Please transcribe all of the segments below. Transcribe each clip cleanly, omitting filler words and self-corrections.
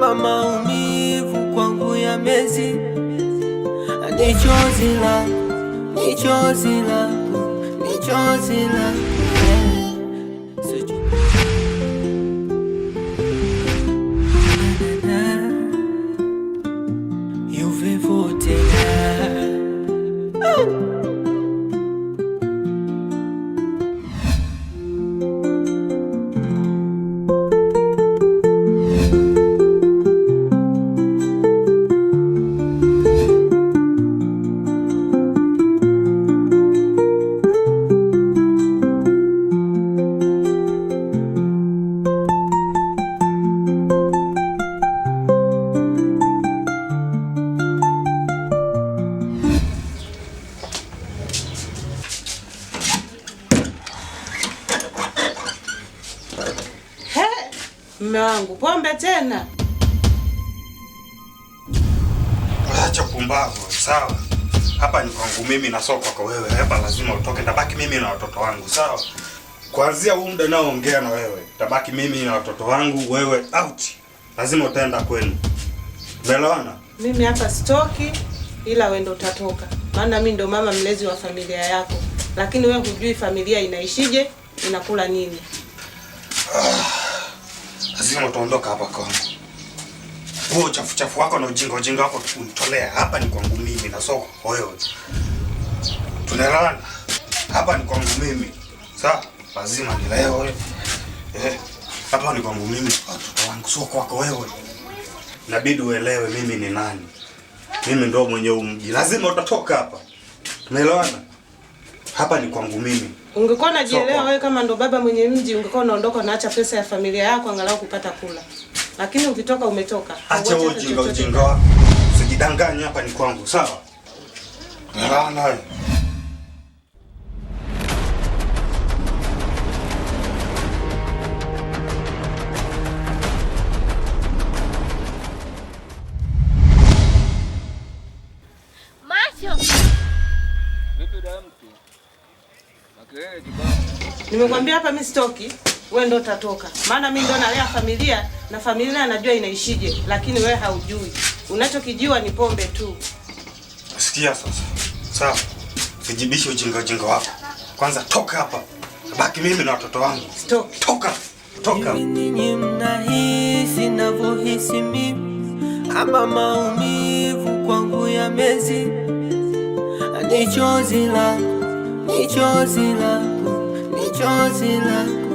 ama maumivu kwangu yamezi. Ni chozi langu, ni chozi langu, ni chozi langu. Mume wangu, pombe tena? Acha pumbavu, sawa? Hapa ni kwangu mimi na soko kwa wewe. Hapa lazima utoke, tabaki mimi na watoto wangu, sawa? Kuanzia huu muda naoongea na wewe, tabaki mimi na watoto wangu, wewe out. Lazima utaenda kwenu. Umeelewana? Mimi hapa stoki, ila wewe ndo utatoka. Maana mimi ndo mama mlezi wa familia yako. Lakini wewe hujui familia inaishije, inakula nini. Lazima utaondoka hapa kwangu. Huo uchafu wako na ujinga wako unitolea. Hapa ni kwangu mimi na soko kwa wewe. Tunaelewana? Hapa ni kwangu mimi. Sawa? Lazima nilewe. Hapa ni kwangu mimi na watoto wangu, soko kwako wewe. Inabidi uelewe mimi ni nani. Mimi ndo mwenye mji. Lazima utatoka hapa. Tunaelewana? Hapa ni kwangu mimi. Ungekuwa unajielewa wewe kama ndo baba mwenye mji, ungekuwa unaondoka unaacha pesa ya familia yako angalau kupata kula. Lakini ukitoka umetoka. Acha ujinga wako. Usijidanganye, hapa ni kwangu, sawa? Unaelewana? Nimekwambia hapa mimi stoki, wewe ndo utatoka. Maana mimi ndo nalea familia na familia anajua inaishije, lakini wewe haujui. Unachokijua ni pombe tu. Sikia sasa. Sawa. Sijibishe ujinga wako. Kwanza toka hapa. Baki mimi na watoto wangu. Stop. Toka. Ninyi mnahisi ninavyohisi mimi, ama maumivu kwangu yamezi. Ni chozi langu, ni chozi langu, ni chozi langu.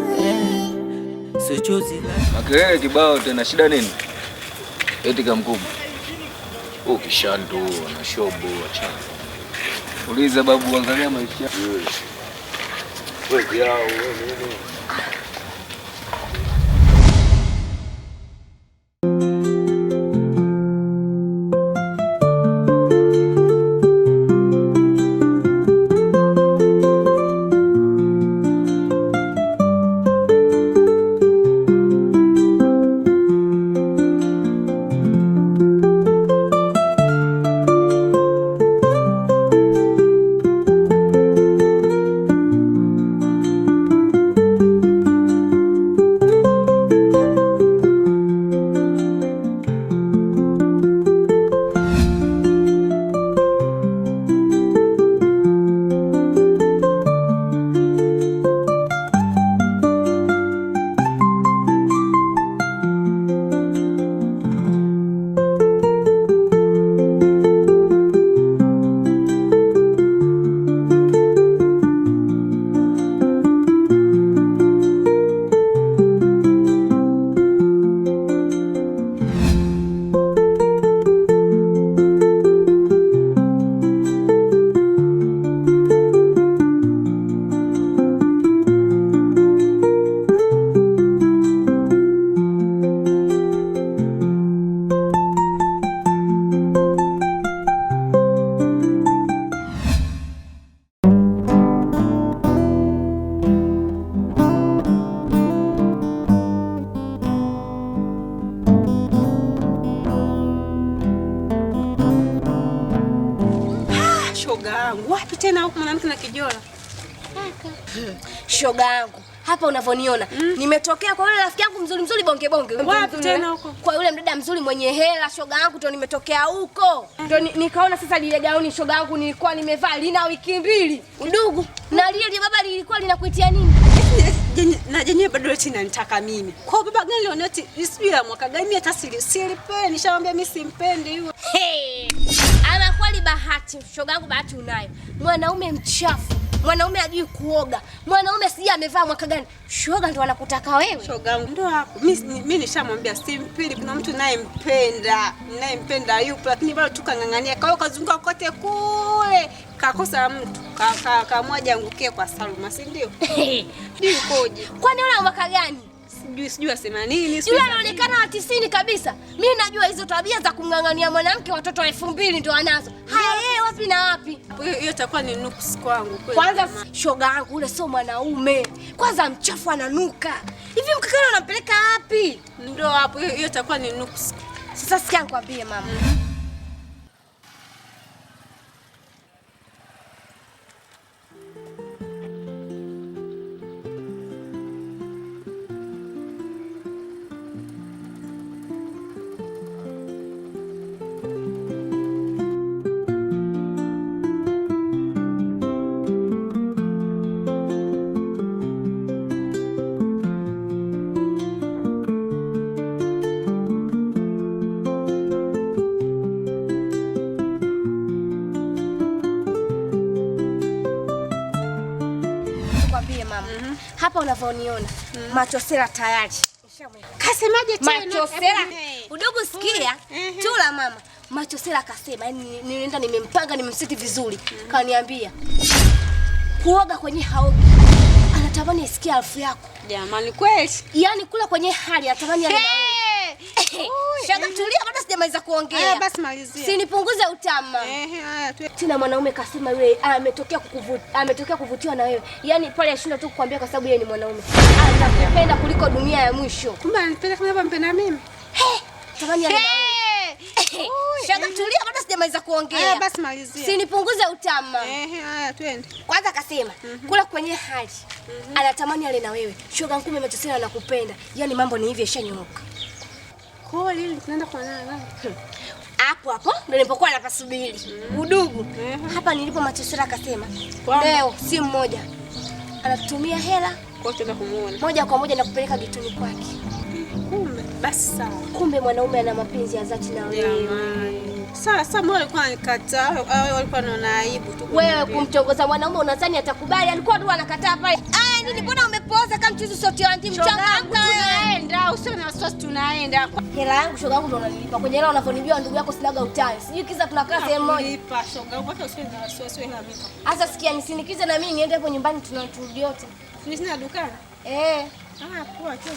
So chozi langu. Makelele kibao tena, shida nini? Eti kamkubwa. Ukishandu na shobo achana. Uliza babu, angalia maisha. Wewe yao wewe. Shoga yangu, wapi tena huko mwanamke na kijola? Shoga yangu, hapa unavyoniona. Nimetokea kwa yule rafiki yangu mzuri bonge. Wapi tena huko? Kwa yule mdada mzuri mwenye hela, shoga yangu ndo nimetokea huko. Ndo nikaona sasa lile gauni shoga yangu nilikuwa nimevaa lina wiki 2. Udugu, na lile baba lilikuwa linakuitia nini? Na jenye bado eti nanitaka mimi. Kwa baba gani leo noti sijui ya mwaka gani mimi hata silipe. Nishamwambia mimi simpendi huyo. Ana kweli bahati, shoga yangu bahati unayo. Mwanaume mchafu, mwanaume hajui kuoga, mwanaume sija amevaa mwaka gani. Shoga ndo anakutaka wewe. Shoga yangu ndo hapo. Mimi nishamwambia simpendi, kuna mtu ninayempenda yupo lakini bado tukangangania. Kwa hiyo kazunguka kote kule. Kakosa mtu, kamoja angukie kwa Salma, si ndio? Ndio koje. Kwani yule mwaka gani? Sijui asema nini. Yule anaonekana wa 90 kabisa. Mimi najua hizo tabia za kungangania mwanamke watoto 2000 ndio anazo. Haya yeye wapi na wapi? Hiyo itakuwa ni nuksi kwangu kweli. Kwanza shoga yangu ule sio mwanaume. Kwanza mchafu ananuka. Hivi mkakana unampeleka wapi? Ndio hapo hiyo itakuwa ni nuksi. Sasa sikia nikwambie mama. Hapa unavyoniona machosela tayari. Kasemaje tena? Machosela. Udogo sikia. Tula mama. Machosela akasema, yani nilienda nimempanga nimemsiti vizuri. Kaniambia kuoga kwenye haogi. Anatamani isikie harufu yako. Jamani kweli. Yaani kula kwenye hali anatamani ale na wewe. Shaga tulia bado sijamaliza kuongea. Basi malizia. Si nipunguze utama. Haya tu. Tena mwanaume kasema yule ametokea kuvutiwa na wewe. Yaani pale ashinda tu kukwambia kwa sababu yeye ni mwanaume. Anakupenda kuliko dunia ya mwisho. Kumbe anipenda kama mpenda mimi. Tamani ale na wewe. Shaga tulia bado sijamaliza kuongea. Basi malizia. Si nipunguze utama. Haya twende. Kwanza akasema kula kwenye hali. Anatamani ale na wewe. Shoga ngume Machosela anakupenda. Yaani mambo ni hivi yashanyooka. Kwa lili tunaenda kwa nani? Hapo ndio nilipokuwa napasubiri. Udugu. Hapa nilipo Machosela akasema leo si mmoja. Anatutumia hela kwa tena kumuona. Moja kwa moja na kupeleka getuni kwake. Kumbe basi sawa. Kumbe mwanaume ana mapenzi ya dhati na wewe. Sasa mbona alikuwa anikataa? Walikuwa wanaona aibu tu. Wewe kumtongoza mwanaume unadhani atakubali? Alikuwa tu anakataa pale. Nini mbona umepoza kama mchizi sote wa anti mchanga? Tunaenda, usio na wasiwasi tunaenda. Hela yangu shoga yangu ndo unanilipa. Kwenye hela unavyonibiwa ndugu yako sinaga utani. Sijui kiza tunakaa sehemu moja. Nilipa shoga yangu hata usio na wasiwasi hela mimi. Sasa sikia nisinikize na mimi niende hapo nyumbani tunarudi yote. Sina dukani? Poa tu.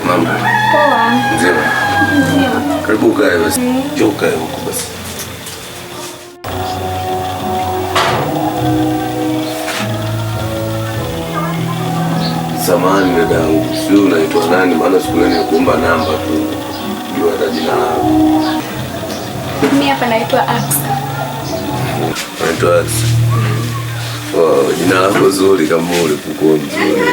Mambo. Poa. Nzima. Karibu kae basi. Njoo kae huko basi. Samahani dadangu, sio unaitwa nani? Maana siku ile nikuomba namba tu. Ndio hata jina lako. Mimi hapa naitwa Aksa. Naitwa Aksa. Jina lako zuri kama ule kuko mzuri.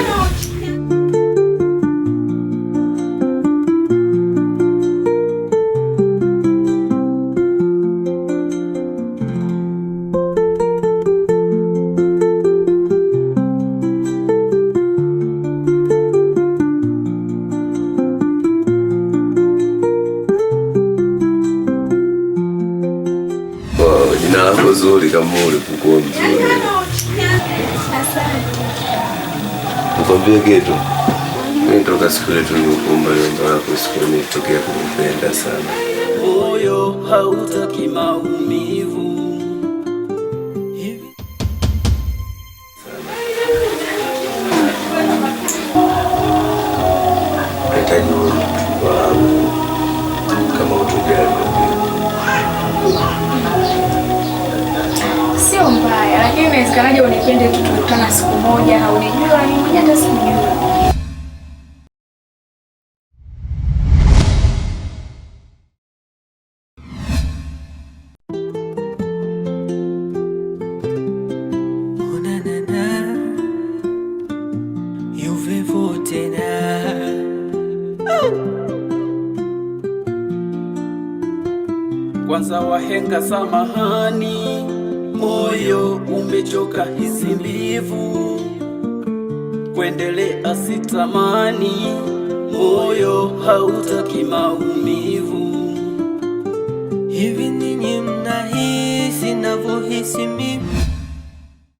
uko zuri kama ulikuwa mzuri. Asante. Nikwambie kitu. Mimi toka siku ile tulikuomba nyumba yako siku ile nitokea kupenda sana. Moyo hautaki maumivu. Nahitaji wangu kama utujali. Sio mbaya, lakini inawezekanaje unipende tu tukutana siku moja au unijua mimi mwenyewe hata sikujua. Kwanza wahenga samahani, moyo umechoka hizi mbivu, kuendelea sitamani, moyo hautaki maumivu. Hivi ninyi mnahisi navyohisi mimi?